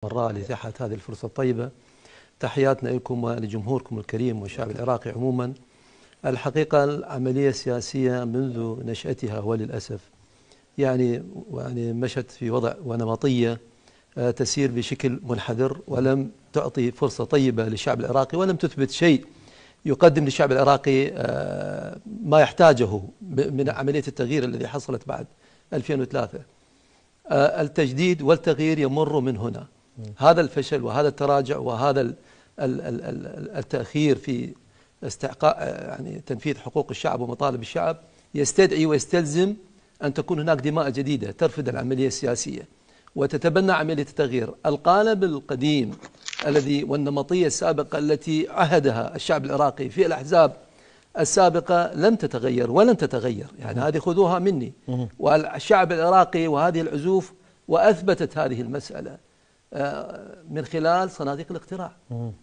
مرة لإتاحة هذه الفرصة الطيبة. تحياتنا لكم ولجمهوركم الكريم والشعب العراقي عموما. الحقيقة العملية السياسية منذ نشأتها وللأسف يعني مشت في وضع ونمطية تسير بشكل منحدر، ولم تعطي فرصة طيبة للشعب العراقي، ولم تثبت شيء يقدم للشعب العراقي ما يحتاجه من عملية التغيير الذي حصلت بعد 2003. التجديد والتغيير يمر من هنا. هذا الفشل وهذا التراجع وهذا التأخير في استحقاق تنفيذ حقوق الشعب ومطالب الشعب يستدعي ويستلزم أن تكون هناك دماء جديدة ترفض العملية السياسية وتتبنى عملية التغيير. القالب القديم الذي والنمطية السابقة التي عهدها الشعب العراقي في الأحزاب السابقة لم تتغير ولن تتغير، يعني هذه خذوها مني. والشعب العراقي وهذه العزوف وأثبتت هذه المسألة من خلال صناديق الاقتراع.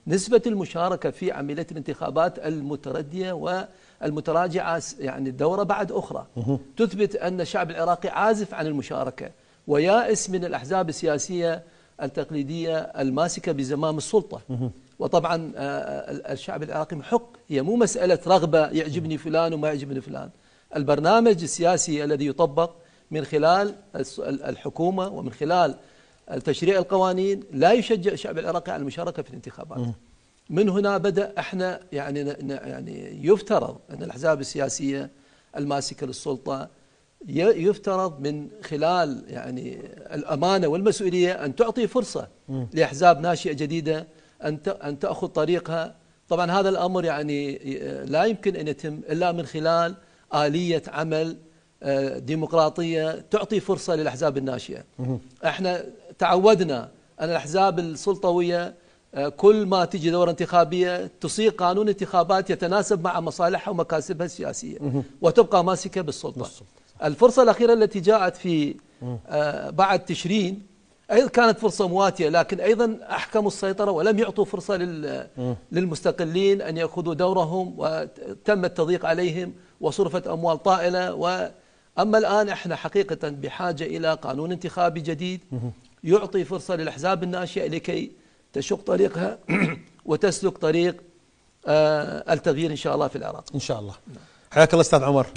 نسبة المشاركة في عملية الانتخابات المتردية والمتراجعة يعني دورة بعد أخرى تثبت أن الشعب العراقي عازف عن المشاركة ويائس من الأحزاب السياسية التقليدية الماسكة بزمام السلطة. وطبعا الشعب العراقي محق، هي مو مسألة رغبة يعجبني فلان وما يعجبني فلان. البرنامج السياسي الذي يطبق من خلال الحكومة ومن خلال تشريع القوانين لا يشجع الشعب العراقي على المشاركة في الانتخابات. من هنا بدأ احنا يعني يفترض أن الأحزاب السياسية الماسكة للسلطة يفترض من خلال يعني الأمانة والمسؤولية أن تعطي فرصة لأحزاب ناشئة جديدة أن تأخذ طريقها. طبعا هذا الأمر يعني لا يمكن أن يتم إلا من خلال آلية عمل ديمقراطية تعطي فرصة للأحزاب الناشئة. احنا تعودنا أن الأحزاب السلطوية كل ما تجي دورة انتخابية تصيغ قانون انتخابات يتناسب مع مصالحها ومكاسبها السياسية وتبقى ماسكة بالسلطة. الفرصة الأخيرة التي جاءت في بعد تشرين أيضا كانت فرصة مواتية، لكن أيضا أحكموا السيطرة ولم يعطوا فرصة للمستقلين أن يأخذوا دورهم، وتم التضييق عليهم وصرفت أموال طائلة. أما الآن احنا حقيقة بحاجة إلى قانون انتخابي جديد يعطي فرصة للأحزاب الناشئة لكي تشق طريقها وتسلك طريق التغيير إن شاء الله في العراق. إن شاء الله. حياك الله أستاذ عمر.